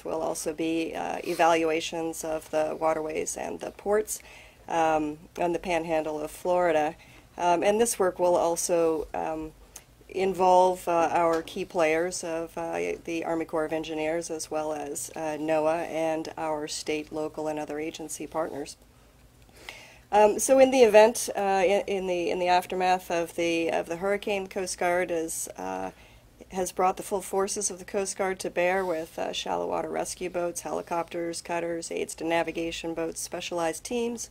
Next will also be evaluations of the waterways and the ports on the Panhandle of Florida. And this work will also involve our key players of the Army Corps of Engineers, as well as NOAA and our state, local, and other agency partners. So in the event, in the aftermath of the hurricane, the Coast Guard has brought the full forces of the Coast Guard to bear with shallow water rescue boats, helicopters, cutters, aids to navigation boats, specialized teams.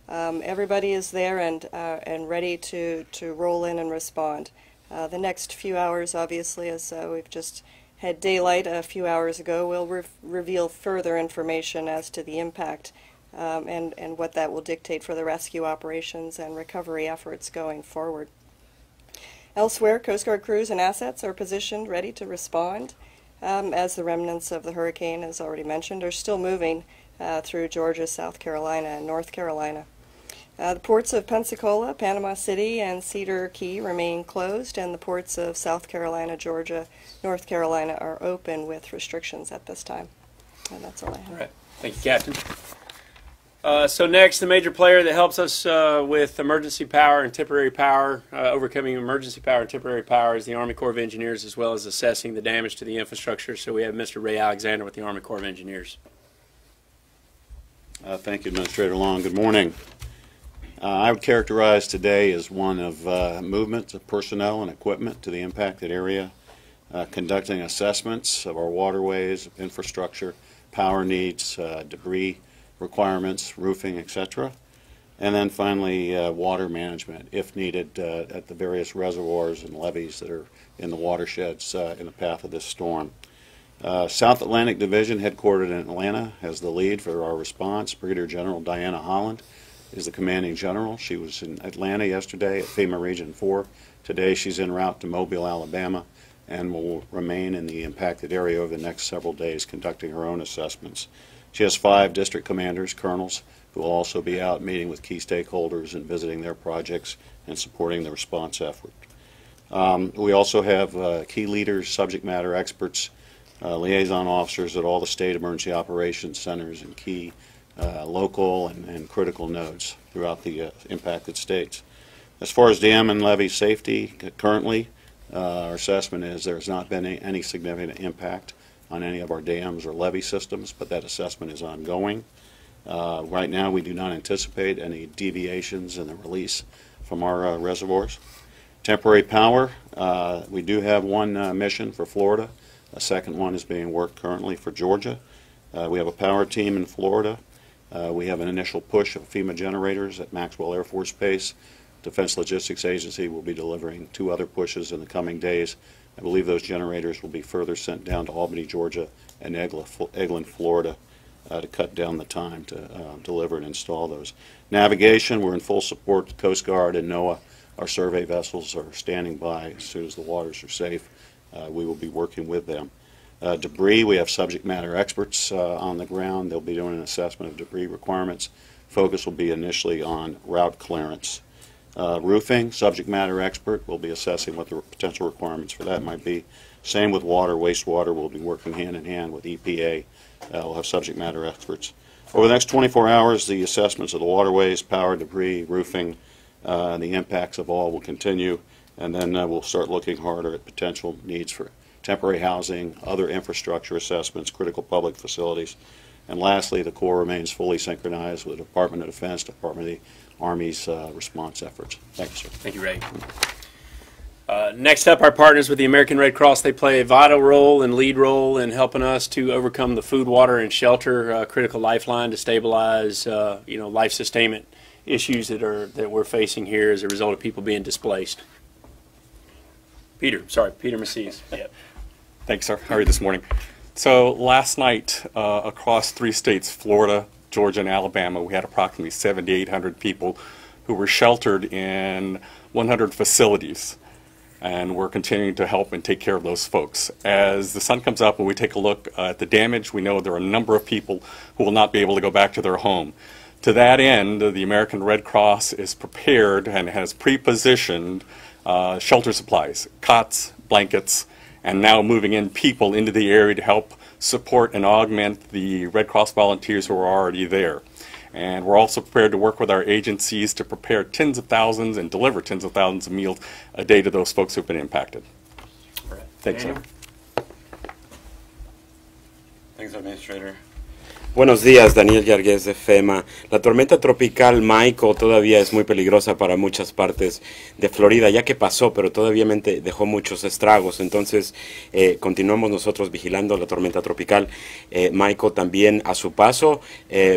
Everybody is there and ready to roll in and respond. The next few hours, obviously, as we've just had daylight a few hours ago, will reveal further information as to the impact and what that will dictate for the rescue operations and recovery efforts going forward. Elsewhere, Coast Guard crews and assets are positioned ready to respond as the remnants of the hurricane, as already mentioned, are still moving through Georgia, South Carolina, and North Carolina. The ports of Pensacola, Panama City, and Cedar Key remain closed, and the ports of South Carolina, Georgia, North Carolina are open with restrictions at this time. And that's all I have. All right. Thank you, Captain. So next, the major player that helps us with emergency power and temporary power, overcoming emergency power and temporary power, is the Army Corps of Engineers, as well as assessing the damage to the infrastructure. So we have Mr. Ray Alexander with the Army Corps of Engineers. Thank you, Administrator Long. Good morning. I would characterize today as one of movement of personnel and equipment to the impacted area, conducting assessments of our waterways, infrastructure, power needs, debris requirements, roofing, etc. And then finally, water management, if needed, at the various reservoirs and levees that are in the watersheds in the path of this storm. South Atlantic Division, headquartered in Atlanta, has the lead for our response. Brigadier General Diana Holland is the commanding general. She was in Atlanta yesterday at FEMA Region 4. Today she's en route to Mobile, Alabama, and will remain in the impacted area over the next several days conducting her own assessments. She has 5 district commanders, colonels, who will also be out meeting with key stakeholders and visiting their projects and supporting the response effort. We also have key leaders, subject matter experts, liaison officers at all the state emergency operations centers and key local and critical nodes throughout the impacted states. As far as dam and levee safety, currently our assessment is there has not been any significant impact on any of our dams or levee systems, but that assessment is ongoing. Right now we do not anticipate any deviations in the release from our reservoirs. Temporary power, we do have one mission for Florida. A second one is being worked currently for Georgia. We have a power team in Florida. We have an initial push of FEMA generators at Maxwell Air Force Base. Defense Logistics Agency will be delivering 2 other pushes in the coming days. I believe those generators will be further sent down to Albany, Georgia, and Eglin, Florida, to cut down the time to deliver and install those. Navigation, we're in full support with Coast Guard and NOAA. Our survey vessels are standing by as soon as the waters are safe. We will be working with them. Debris, we have subject matter experts on the ground. They'll be doing an assessment of debris requirements. Focus will be initially on route clearance. Roofing, subject matter expert will be assessing what the potential requirements for that might be. Same with water, wastewater. We'll be working hand in hand with EPA. We'll have subject matter experts. Over the next 24 hours, the assessments of the waterways, power, debris, roofing, the impacts of all will continue, and then we'll start looking harder at potential needs for temporary housing, other infrastructure assessments, critical public facilities. And lastly, the Corps remains fully synchronized with the Department of Defense, Department of the Army's response efforts. Thank you, sir. Thank you, Ray. Next up, our partners with the American Red Cross. They play a vital role and lead role in helping us to overcome the food, water, and shelter critical lifeline to stabilize, life sustainment issues that we're facing here as a result of people being displaced. Peter Macias. Yep. Thanks, sir. How are you this morning? So last night, across 3 states, Florida, Georgia, and Alabama, we had approximately 7,800 people who were sheltered in 100 facilities. And we're continuing to help and take care of those folks. As the sun comes up and we take a look at the damage, we know there are a number of people who will not be able to go back to their home. To that end, the American Red Cross is prepared and has pre-positioned shelter supplies, cots, blankets, and now moving in people into the area to help support and augment the Red Cross volunteers who are already there. And we're also prepared to work with our agencies to prepare tens of thousands and deliver tens of thousands of meals a day to those folks who've been impacted. All right. Thanks, sir. Thanks, Administrator. Buenos días, Daniel Yarguez de FEMA. La tormenta tropical Michael todavía es muy peligrosa para muchas partes de Florida, ya que pasó, pero todavía dejó muchos estragos. Entonces, continuamos nosotros vigilando la tormenta tropical Michael también a su paso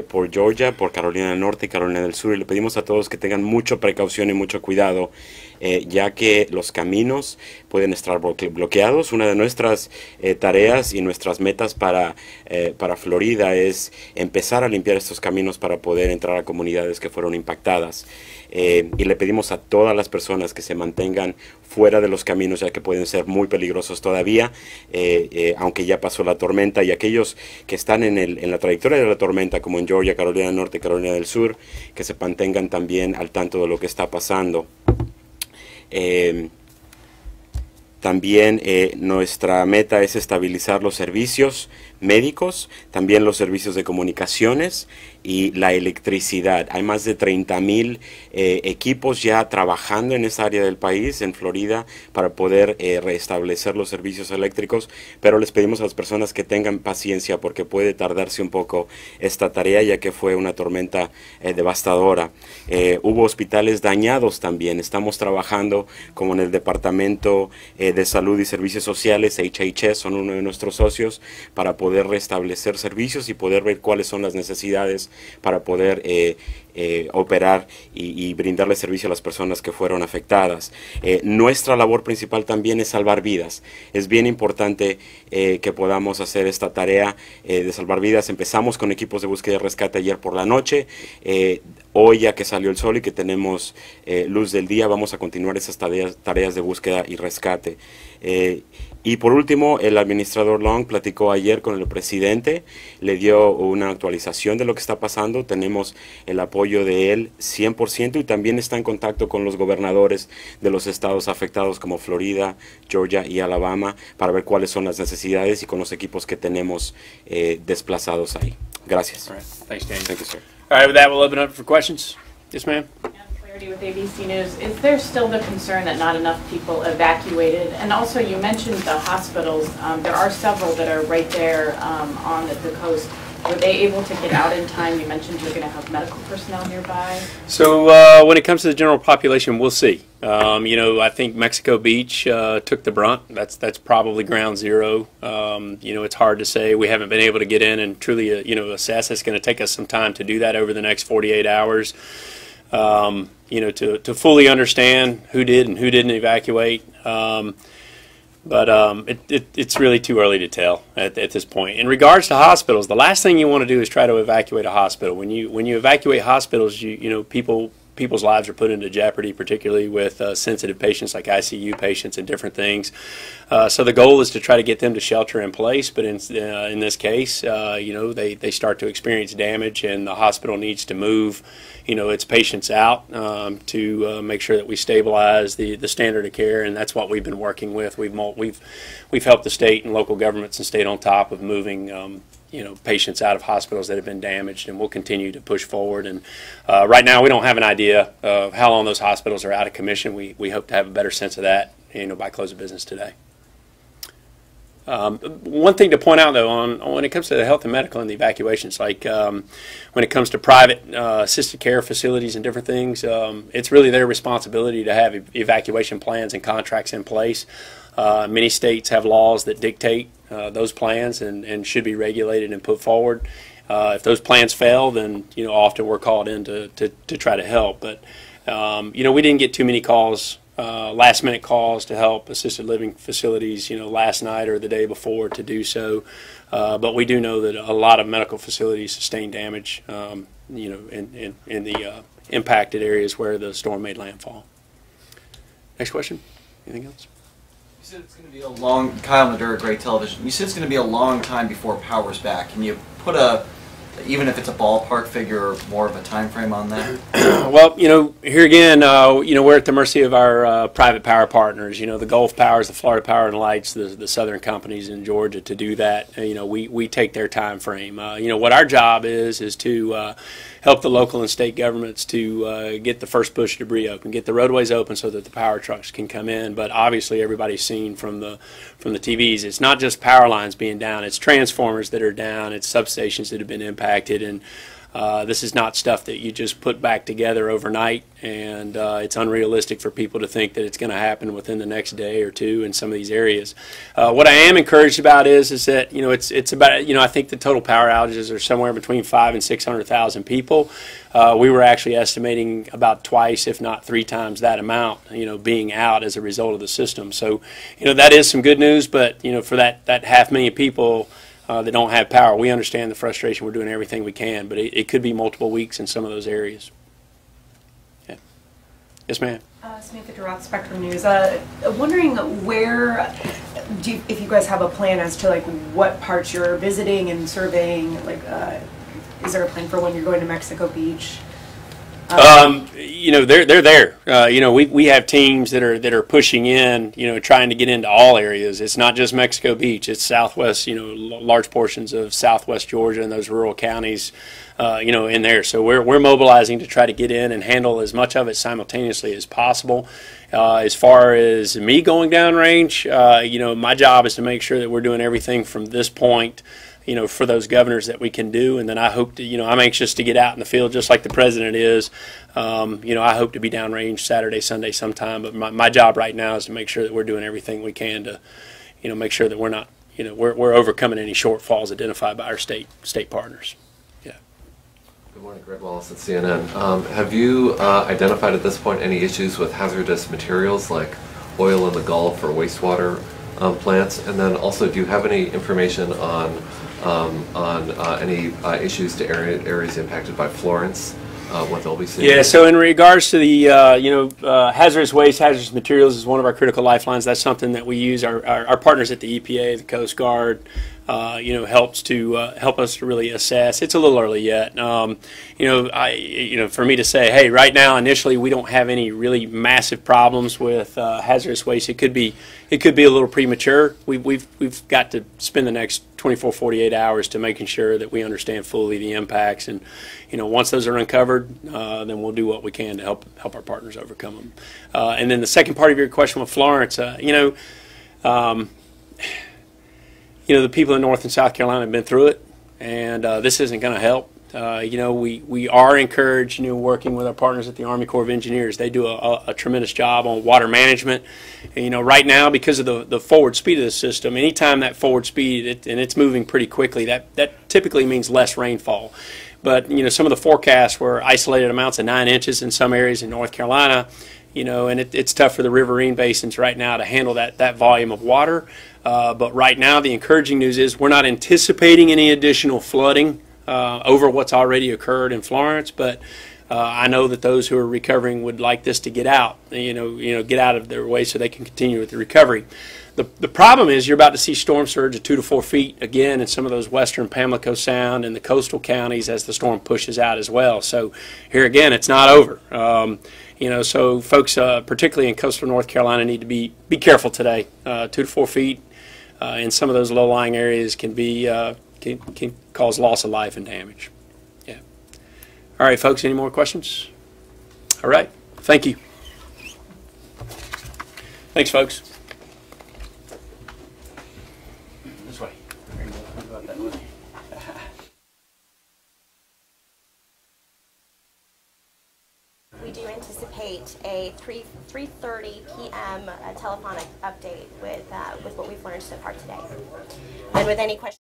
por Georgia, por Carolina del Norte y Carolina del Sur. Y le pedimos a todos que tengan mucha precaución y mucho cuidado, ya que los caminos pueden estar bloqueados. Una de nuestras tareas y nuestras metas para Florida es empezar a limpiar estos caminos para poder entrar a comunidades que fueron impactadas. Y le pedimos a todas las personas que se mantengan fuera de los caminos, ya que pueden ser muy peligrosos todavía, aunque ya pasó la tormenta, y aquellos que están en la trayectoria de la tormenta, como en Georgia, Carolina del Norte, Carolina del Sur, que se mantengan también al tanto de lo que está pasando. También nuestra meta es estabilizar los servicios médicos, también los servicios de comunicaciones y la electricidad. Hay más de 30,000 equipos ya trabajando en esa área del país, en Florida, para poder restablecer los servicios eléctricos, pero les pedimos a las personas que tengan paciencia porque puede tardarse un poco esta tarea, ya que fue una tormenta devastadora. Hubo hospitales dañados también. Estamos trabajando como en el Departamento de Salud y Servicios Sociales, HHS, son uno de nuestros socios, para poder restablecer servicios y poder ver cuáles son las necesidades para poder operar y brindarle servicio a las personas que fueron afectadas. Nuestra labor principal también es salvar vidas. Es bien importante que podamos hacer esta tarea de salvar vidas. Empezamos con equipos de búsqueda y rescate ayer por la noche. Hoy, ya que salió el sol y que tenemos luz del día, vamos a continuar esas tareas de búsqueda y rescate. Y por último, el administrador Long platicó ayer con el presidente, le dio una actualización de lo que está pasando. Tenemos el apoyo de él 100% y también está en contacto con los gobernadores de los estados afectados como Florida, Georgia y Alabama para ver cuáles son las necesidades y con los equipos que tenemos desplazados ahí. Gracias. All right. Thanks, Daniel. Thank you, sir. All right, with that, we'll open up for questions. Yes, ma'am. With ABC News, is there still the concern that not enough people evacuated? And also, you mentioned the hospitals. There are several that are right there on the coast. Were they able to get out in time? You mentioned you're going to have medical personnel nearby. So when it comes to the general population, we'll see. I think Mexico Beach took the brunt. That's probably ground zero. It's hard to say. We haven't been able to get in and truly assess. It's going to take us some time to do that over the next 48 hours. To fully understand who did and who didn't evacuate. But it's really too early to tell at this point. In regards to hospitals, the last thing you want to do is try to evacuate a hospital. When you evacuate hospitals, people's lives are put into jeopardy, particularly with sensitive patients like ICU patients and different things. So the goal is to try to get them to shelter in place. But in this case, they start to experience damage, and the hospital needs to move its patients out to make sure that we stabilize the standard of care, and that's what we've been working with. We've helped the state and local governments and stayed on top of moving patients out of hospitals that have been damaged, and we'll continue to push forward. And right now, we don't have an idea of how long those hospitals are out of commission. We hope to have a better sense of that, by close of business today. One thing to point out, though, when it comes to the health and medical and the evacuations, like when it comes to private assisted care facilities and different things, it's really their responsibility to have evacuation plans and contracts in place. Many states have laws that dictate those plans and should be regulated and put forward. If those plans fail, then often we're called in to try to help. But we didn't get too many calls. Last-minute calls to help assisted living facilities, last night or the day before to do so. But we do know that a lot of medical facilities sustained damage, in the impacted areas where the storm made landfall. Next question. Anything else? You said it's going to be a long, Kyle Madura, Great Television. You said it's going to be a long time before power's back. Can you put a even if it's a ballpark figure, more of a time frame on that? Well, here again, we're at the mercy of our private power partners. The Gulf Powers, the Florida Power and Lights, the southern companies in Georgia to do that. We take their time frame. What our job is to help the local and state governments to get the first bush debris open, get the roadways open so that the power trucks can come in. But obviously, everybody's seen from the TVs, it's not just power lines being down; it's transformers that are down, it's substations that have been impacted, and this is not stuff that you just put back together overnight, and it's unrealistic for people to think that it's going to happen within the next day or two in some of these areas. What I am encouraged about is that it's about I think the total power outages are somewhere between 500,000 and 600,000 people. We were actually estimating about twice, if not three times that amount, being out as a result of the system. So, that is some good news, but for that 500,000 people that don't have power, we understand the frustration. We're doing everything we can, but it could be multiple weeks in some of those areas. Yeah. Yes, ma'am. Samantha Duroth, Spectrum News. Wondering if you guys have a plan as to what parts you're visiting and surveying. Is there a plan for when you're going to Mexico Beach? They're there. We have teams that are pushing in, trying to get into all areas. It's not just Mexico Beach. It's Southwest, large portions of Southwest Georgia and those rural counties, in there. So we're mobilizing to try to get in and handle as much of it simultaneously as possible. As far as me going downrange, my job is to make sure that we're doing everything from this point, for those governors that we can do. And then I hope to, I'm anxious to get out in the field just like the president is. I hope to be downrange Saturday, Sunday sometime. But my job right now is to make sure that we're doing everything we can to, make sure that we're not, we're overcoming any shortfalls identified by our state partners. Yeah. Good morning, Greg Wallace at CNN. Have you identified at this point any issues with hazardous materials like oil in the Gulf or wastewater plants? And then also, do you have any information on any issues to areas impacted by Florence, what they'll be seeing? Yeah, so in regards to the hazardous waste, hazardous materials is one of our critical lifelines. That's something that we use. Our partners at the EPA, the Coast Guard, help us to really assess. It's a little early yet. For me to say, hey, right now, initially, we don't have any really massive problems with hazardous waste. It could be a little premature. We've got to spend the next 24, 48 hours to making sure that we understand fully the impacts, and once those are uncovered, then we'll do what we can to help our partners overcome them. And then the second part of your question with Florence, the people in North and South Carolina have been through it, and this isn't going to help. We are encouraged, working with our partners at the Army Corps of Engineers. They do a tremendous job on water management. And, right now, because of the forward speed of the system, anytime that forward speed, and it's moving pretty quickly, that typically means less rainfall. But, some of the forecasts were isolated amounts of 9 inches in some areas in North Carolina, and it's tough for the riverine basins right now to handle that volume of water. But right now, the encouraging news is we're not anticipating any additional flooding over what's already occurred in Florence, but I know that those who are recovering would like this to get out, get out of their way so they can continue with the recovery. The problem is you're about to see storm surge of 2 to 4 feet again in some of those western Pamlico Sound and the coastal counties as the storm pushes out as well. So here again, it's not over. So folks, particularly in coastal North Carolina, need to be careful today. 2 to 4 feet in some of those low-lying areas can cause loss of life and damage. Yeah. All right, folks, any more questions? All right. Thank you. Thanks, folks. This way. Go out that way. We do anticipate a 3:30 p.m. telephonic update with what we've learned so far today. And with any questions.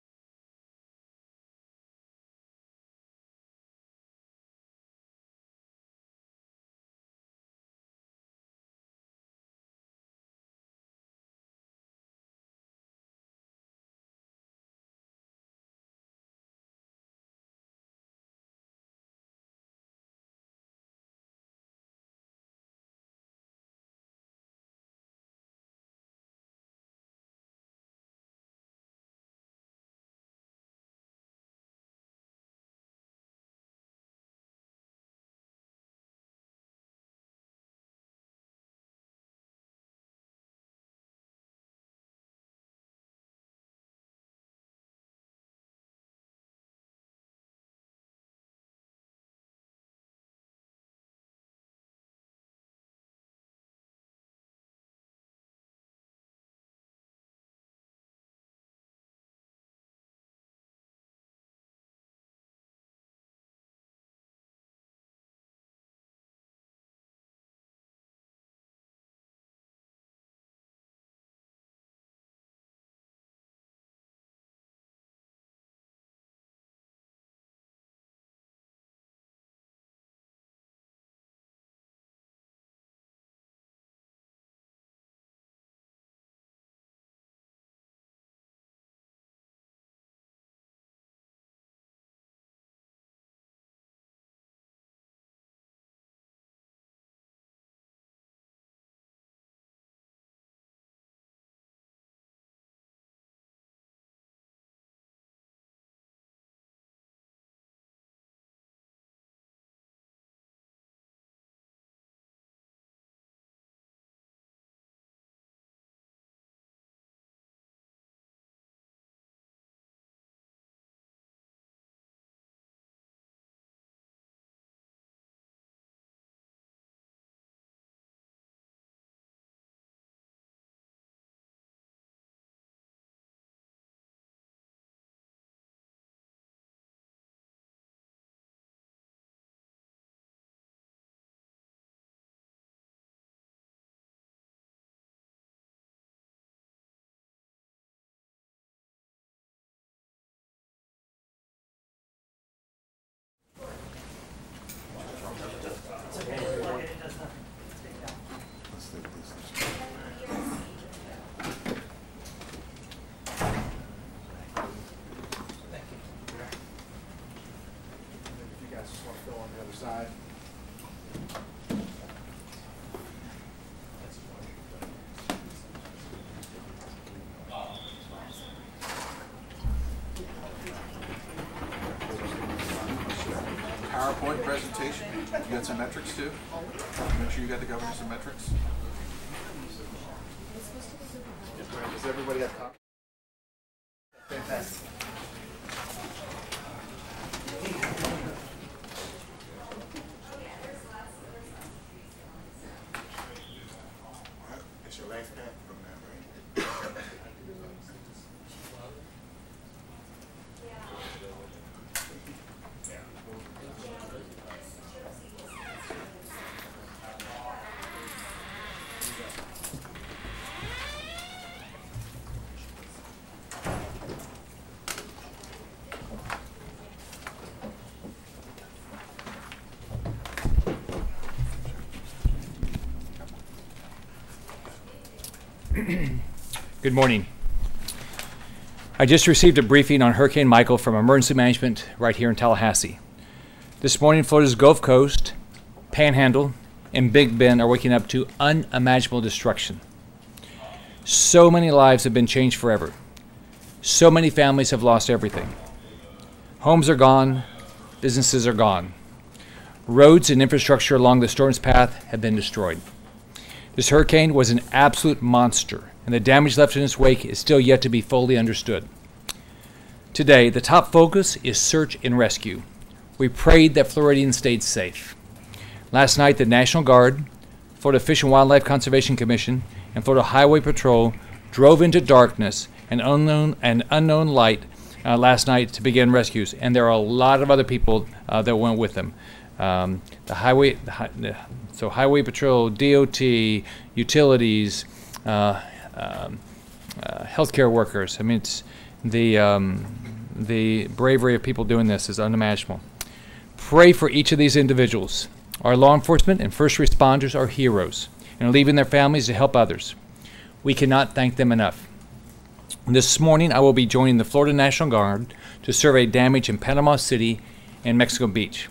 other side. PowerPoint presentation. You got some metrics too? Make sure you got the governor some metrics. Does everybody have copies? Fantastic. It's your last pack from that, right? Good morning. I just received a briefing on Hurricane Michael from Emergency Management right here in Tallahassee. This morning, Florida's Gulf Coast, Panhandle, and Big Bend are waking up to unimaginable destruction. So many lives have been changed forever. So many families have lost everything. Homes are gone, businesses are gone. Roads and infrastructure along the storm's path have been destroyed. This hurricane was an absolute monster, and the damage left in its wake is still yet to be fully understood. Today, the top focus is search and rescue. We prayed that Floridians stayed safe. Last night, the National Guard, Florida Fish and Wildlife Conservation Commission, and Florida Highway Patrol drove into darkness and unknown light last night to begin rescues, and there are a lot of other people that went with them. Highway Patrol, DOT, utilities, healthcare workers. I mean, it's the bravery of people doing this is unimaginable. Pray for each of these individuals. Our law enforcement and first responders are heroes and are leaving their families to help others. We cannot thank them enough. This morning, I will be joining the Florida National Guard to survey damage in Panama City and Mexico Beach.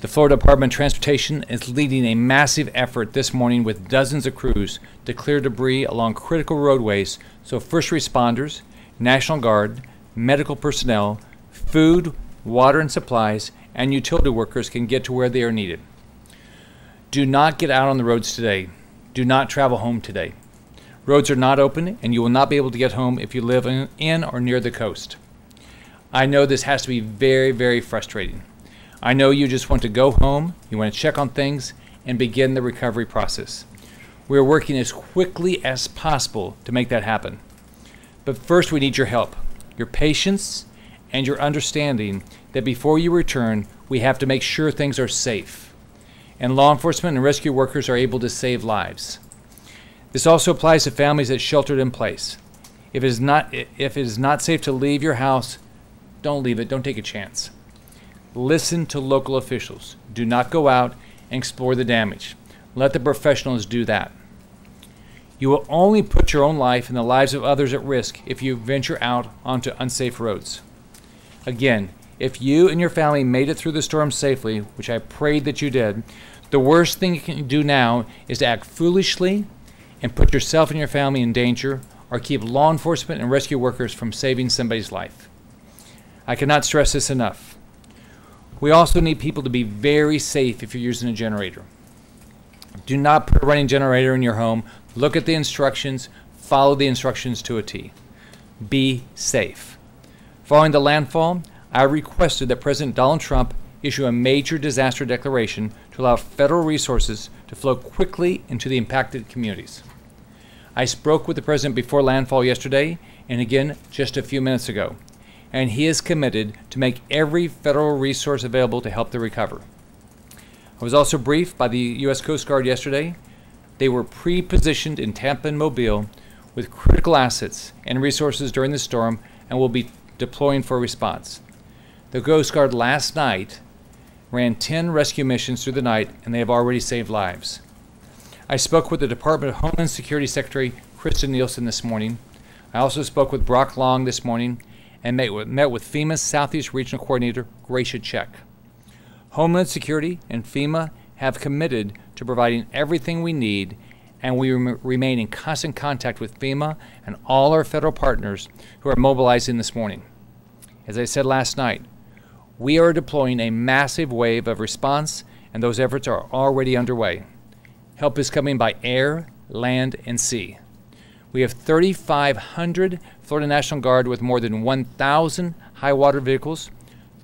The Florida Department of Transportation is leading a massive effort this morning with dozens of crews to clear debris along critical roadways so first responders, National Guard, medical personnel, food, water and supplies, and utility workers can get to where they are needed. Do not get out on the roads today. Do not travel home today. Roads are not open, and you will not be able to get home if you live in or near the coast. I know this has to be very, very frustrating. I know you just want to go home, you want to check on things, and begin the recovery process. We are working as quickly as possible to make that happen. But first we need your help, your patience, and your understanding that before you return, we have to make sure things are safe. And law enforcement and rescue workers are able to save lives. This also applies to families that sheltered in place. If it is not safe to leave your house, don't leave it, don't take a chance. Listen to local officials. Do not go out and explore the damage. Let the professionals do that. You will only put your own life and the lives of others at risk if you venture out onto unsafe roads. Again, if you and your family made it through the storm safely, which I prayed that you did, the worst thing you can do now is to act foolishly and put yourself and your family in danger or keep law enforcement and rescue workers from saving somebody's life. I cannot stress this enough. We also need people to be very safe if you're using a generator. Do not put a running generator in your home. Look at the instructions. Follow the instructions to a T. Be safe. Following the landfall, I requested that President Donald Trump issue a major disaster declaration to allow federal resources to flow quickly into the impacted communities. I spoke with the President before landfall yesterday and again just a few minutes ago, and he is committed to make every federal resource available to help the recover. I was also briefed by the U.S. Coast Guard yesterday. They were pre-positioned in Tampa and Mobile with critical assets and resources during the storm and will be deploying for response. The Coast Guard last night ran 10 rescue missions through the night, and they have already saved lives. I spoke with the Department of Homeland Security Secretary Kristen Nielsen this morning. I also spoke with Brock Long this morning and met with FEMA's Southeast Regional Coordinator Gracia Check. Homeland Security and FEMA have committed to providing everything we need, and we remain in constant contact with FEMA and all our federal partners who are mobilizing this morning. As I said last night, we are deploying a massive wave of response, and those efforts are already underway. Help is coming by air, land, and sea. We have 3,500 Florida National Guard with more than 1,000 high water vehicles,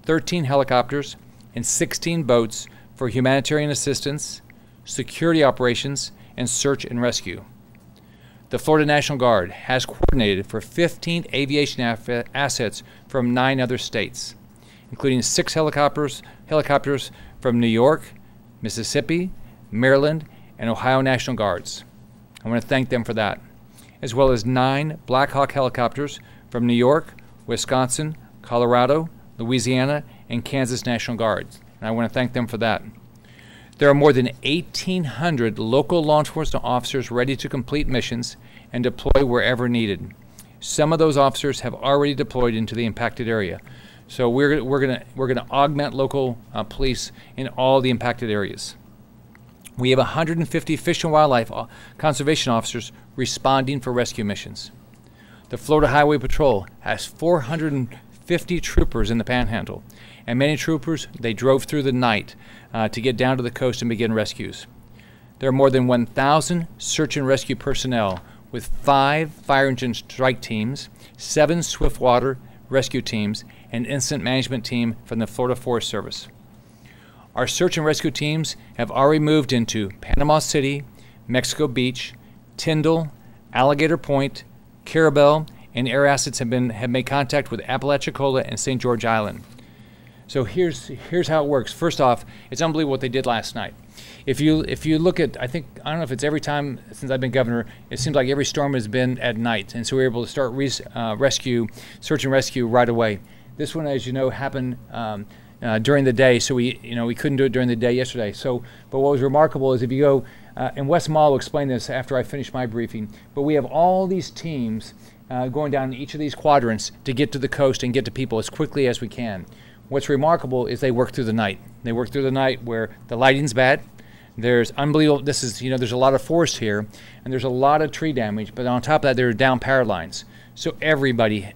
13 helicopters, and 16 boats for humanitarian assistance, security operations, and search and rescue. The Florida National Guard has coordinated for 15 aviation assets from 9 other states, including 6 helicopters from New York, Mississippi, Maryland, and Ohio National Guards. I want to thank them for that, as well as 9 Black Hawk helicopters from New York, Wisconsin, Colorado, Louisiana, and Kansas National Guards, and I want to thank them for that. There are more than 1,800 local law enforcement officers ready to complete missions and deploy wherever needed. Some of those officers have already deployed into the impacted area, so we're going to augment local police in all the impacted areas. We have 150 Fish and Wildlife conservation officers responding for rescue missions. The Florida Highway Patrol has 450 troopers in the Panhandle, and many troopers, they drove through the night to get down to the coast and begin rescues. There are more than 1,000 search and rescue personnel with 5 fire engine strike teams, 7 swiftwater rescue teams, and incident management team from the Florida Forest Service. Our search and rescue teams have already moved into Panama City, Mexico Beach, Tyndall, Alligator Point, Carabel, and air assets have made contact with Apalachicola and St. George Island. So here's how it works. First off, it's unbelievable what they did last night. If you look at, I don't know if it's every time since I've been governor, it seems like every storm has been at night, and so we were able to start search and rescue right away. This one, as you know, happened during the day, so we couldn't do it during the day yesterday. So, but what was remarkable is if you go, and Wes Mall will explain this after I finish my briefing, but we have all these teams going down each of these quadrants to get to the coast and get to people as quickly as we can. What's remarkable is they work through the night. They work through the night where the lighting's bad. There's unbelievable, there's a lot of forest here, and there's a lot of tree damage, but on top of that, there are down power lines. So everybody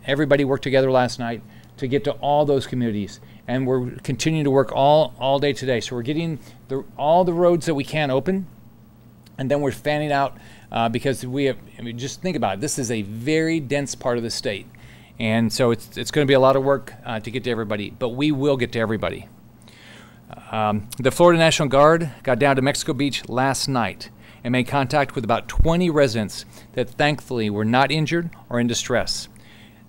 worked together last night to get to all those communities, and we're continuing to work all day today. So we're getting all the roads that we can open, and then we're fanning out because just think about it, this is a very dense part of the state. And so it's going to be a lot of work to get to everybody, but we will get to everybody. The Florida National Guard got down to Mexico Beach last night and made contact with about 20 residents that thankfully were not injured or in distress.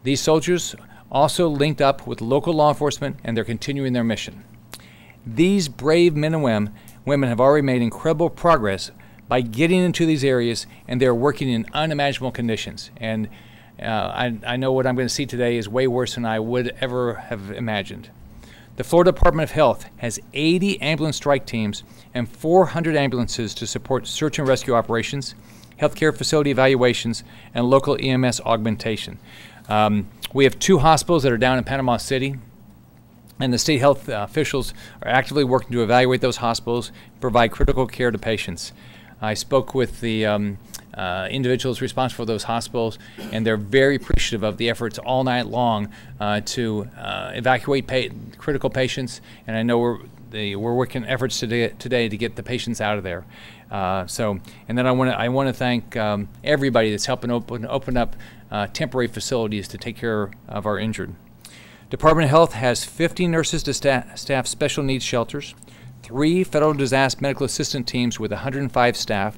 These soldiers also linked up with local law enforcement, and they're continuing their mission. These brave men and women have already made incredible progress by getting into these areas, and they're working in unimaginable conditions. And I know what I'm going to see today is way worse than I would ever have imagined. The Florida Department of Health has 80 ambulance strike teams and 400 ambulances to support search and rescue operations, healthcare facility evaluations, and local EMS augmentation. We have 2 hospitals that are down in Panama City, and the state health officials are actively working to evaluate those hospitals and provide critical care to patients. I spoke with the individuals responsible for those hospitals, and they're very appreciative of the efforts all night long to evacuate critical patients, and I know we're working efforts today to get the patients out of there. And then I want to thank everybody that's helping open up temporary facilities to take care of our injured. Department of Health has 50 nurses to staff special needs shelters, 3 federal disaster medical assistant teams with 105 staff,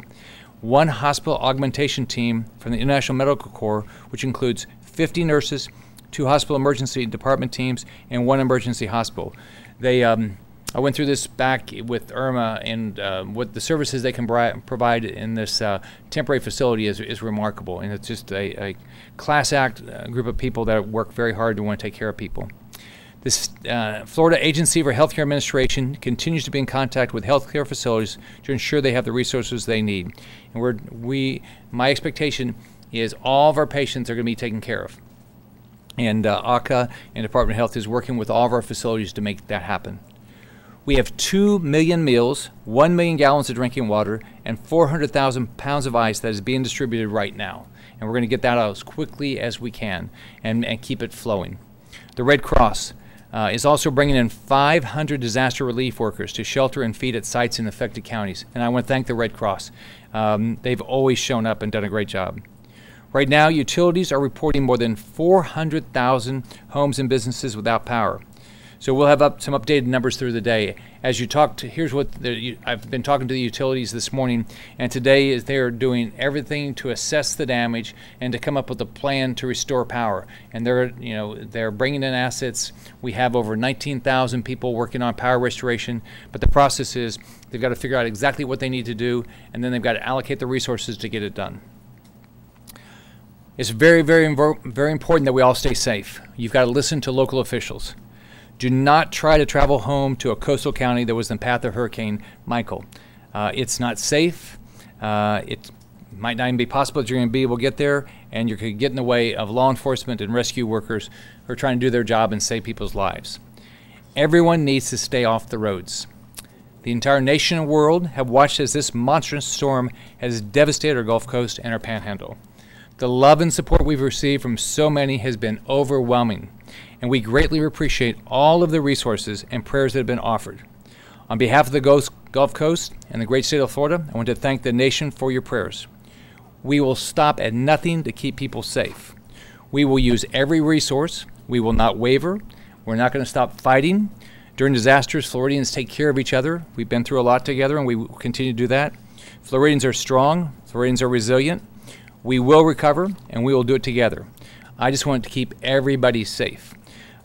1 hospital augmentation team from the International Medical Corps, which includes 50 nurses, 2 hospital emergency department teams, and 1 emergency hospital. I went through this back with Irma, and what the services they can provide in this temporary facility is remarkable, and it's just a class act group of people that work very hard to want to take care of people. This Florida Agency for Healthcare Administration continues to be in contact with healthcare facilities to ensure they have the resources they need. And my expectation is all of our patients are going to be taken care of. And ACA and Department of Health is working with all of our facilities to make that happen. We have 2 million meals, 1 million gallons of drinking water, and 400,000 pounds of ice that is being distributed right now. And we're going to get that out as quickly as we can and keep it flowing. The Red Cross is also bringing in 500 disaster relief workers to shelter and feed at sites in affected counties. And I want to thank the Red Cross. They've always shown up and done a great job. Right now, utilities are reporting more than 400,000 homes and businesses without power. So we'll have some updated numbers through the day. As you talked, here's what I've been talking to the utilities this morning, and today is they're doing everything to assess the damage and to come up with a plan to restore power. And they're bringing in assets. We have over 19,000 people working on power restoration, but the process is they've got to figure out exactly what they need to do, and then they've got to allocate the resources to get it done. It's very, very, very important that we all stay safe. You've got to listen to local officials. Do not try to travel home to a coastal county that was in the path of Hurricane Michael. It's not safe. It might not even be possible that you're going to be able to get there, and you're going to get in the way of law enforcement and rescue workers who are trying to do their job and save people's lives. Everyone needs to stay off the roads. The entire nation and world have watched as this monstrous storm has devastated our Gulf Coast and our Panhandle. The love and support we've received from so many has been overwhelming, and we greatly appreciate all of the resources and prayers that have been offered. On behalf of the Gulf Coast and the great state of Florida, I want to thank the nation for your prayers. We will stop at nothing to keep people safe. We will use every resource. We will not waver. We're not going to stop fighting. During disasters, Floridians take care of each other. We've been through a lot together, and we will continue to do that. Floridians are strong. Floridians are resilient. We will recover, and we will do it together. I just want to keep everybody safe.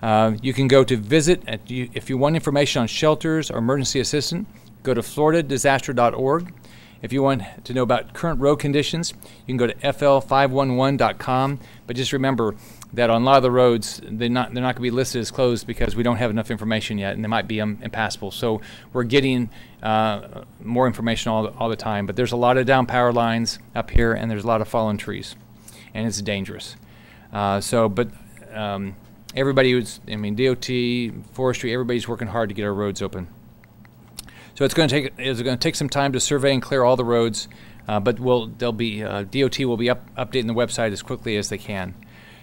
You can go to visit, if you want information on shelters or emergency assistance, go to floridadisaster.org. If you want to know about current road conditions, you can go to fl511.com. But just remember that on a lot of the roads, they're not going to be listed as closed because we don't have enough information yet, and they might be impassable. So we're getting more information all the time. But there's a lot of down power lines up here, and there's a lot of fallen trees, and it's dangerous. Everybody DOT, forestry, everybody's working hard to get our roads open. So it's going to take some time to survey and clear all the roads, but DOT will be updating the website as quickly as they can.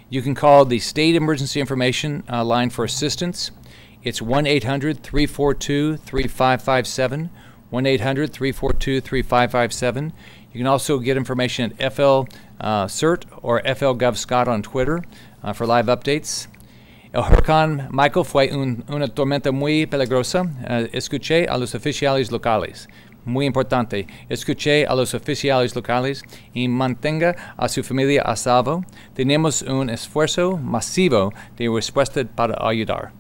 You can call the State Emergency Information line for assistance. It's 1-800-342-3557, 1-800-342-3557. You can also get information at FL CERT or FL Gov Scott on Twitter for live updates. El huracán Michael fue una tormenta muy peligrosa. Escuché a los oficiales locales. Muy importante. Escuché a los oficiales locales y mantenga a su familia a salvo. Tenemos un esfuerzo masivo de respuesta para ayudar.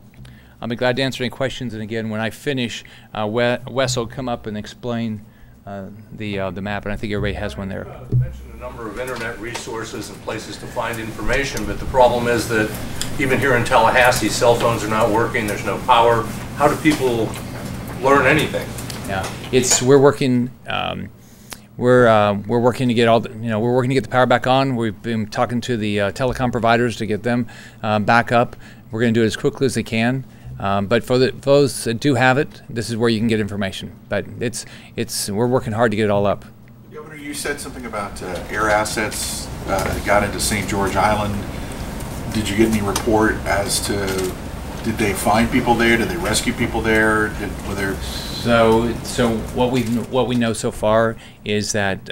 I'll be glad to answer any questions. And again, when I finish, Wes will come up and explain the map, and I think everybody has one there. You mentioned a number of internet resources and places to find information, but the problem is that even here in Tallahassee, cell phones are not working, there's no power. How do people learn anything? Yeah, we're working. We're working to get we're working to get the power back on. We've been talking to the telecom providers to get them back up. We're going to do it as quickly as they can. But for those that do have it, this is where you can get information. But we're working hard to get it all up. Governor, you said something about air assets that got into St. George Island. Did you get any report as to, did they find people there? Did they rescue people there? So what we know so far is that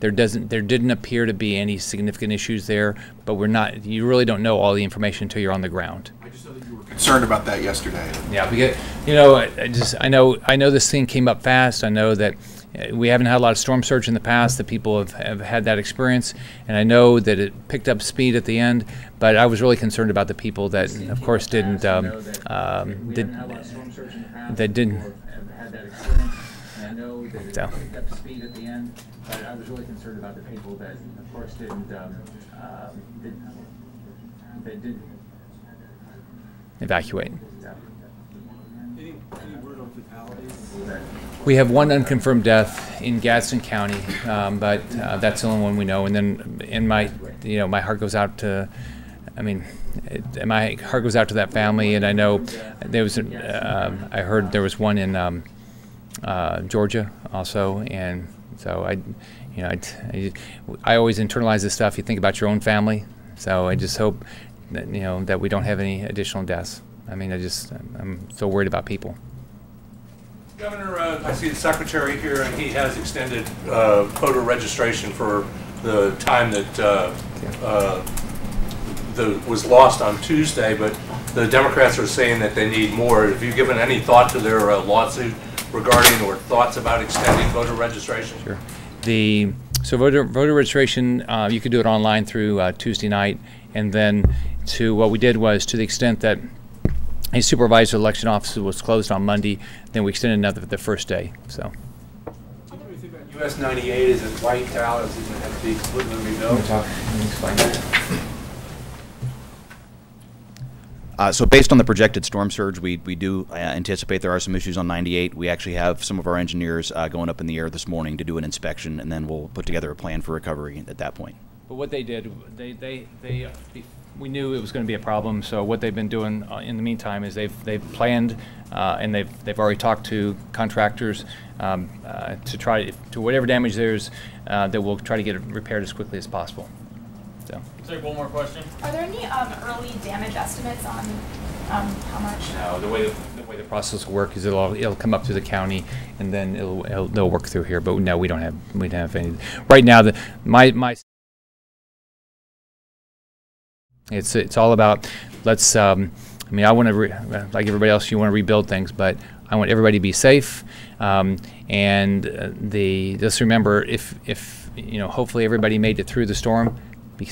there didn't appear to be any significant issues there, but you really don't know all the information until you're on the ground. I just know that you were concerned about that yesterday. Yeah, because I know this thing came up fast. I know that we haven't had a lot of storm surge in the past, that people have had that experience, and I know that it picked up speed at the end, but I was really concerned about the people that, of course, didn't. I know that picked up speed at the end, but I was really concerned about the people that, of course, didn't evacuate. We have one unconfirmed death in Gadsden County, but that's the only one we know. And then, my heart goes out to I mean, my heart goes out to that family, and I know there was. I heard there was one in Georgia also, and so I always internalize this stuff. You think about your own family, so I just hope that that we don't have any additional deaths. I mean, I'm so worried about people. Governor, I see the Secretary here, and he has extended voter registration for the time that was lost on Tuesday, but the Democrats are saying that they need more. Have you given any thought to their lawsuit regarding or thoughts about extending voter registration? Sure. So voter registration, you could do it online through Tuesday night, and then what we did was, to the extent that a supervisor election office was closed on Monday, then we extended another the first day. So. What do you think about US 98? Is it wiped out? Is it going to have to be completely rebuilt? Can you explain that? So based on the projected storm surge, we do anticipate there are some issues on 98. We actually have some of our engineers going up in the air this morning to do an inspection, and then we'll put together a plan for recovery at that point. But what they did, we knew it was going to be a problem. So what they've been doing in the meantime is they've planned and they've already talked to contractors to try to whatever damage there's that we'll try to get it repaired as quickly as possible. So. Take one more question. Are there any early damage estimates on how much? No, the way the process will work is it'll come up through the county, and then they'll work through here. But no, we don't have any right now. My it's all about let's. I mean, I want to like everybody else. You want to rebuild things, but I want everybody to be safe. And just remember, if hopefully everybody made it through the storm. Be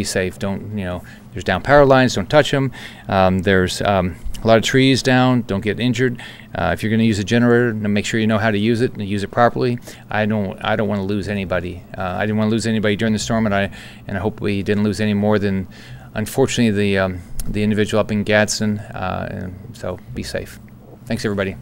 safe. Don't there's down power lines. Don't touch them. There's a lot of trees down. Don't get injured. If you're going to use a generator, make sure you know how to use it and use it properly. I don't want to lose anybody. I didn't want to lose anybody during the storm, and I hope we didn't lose any more than, unfortunately, the individual up in Gadsden. And so be safe. Thanks, everybody.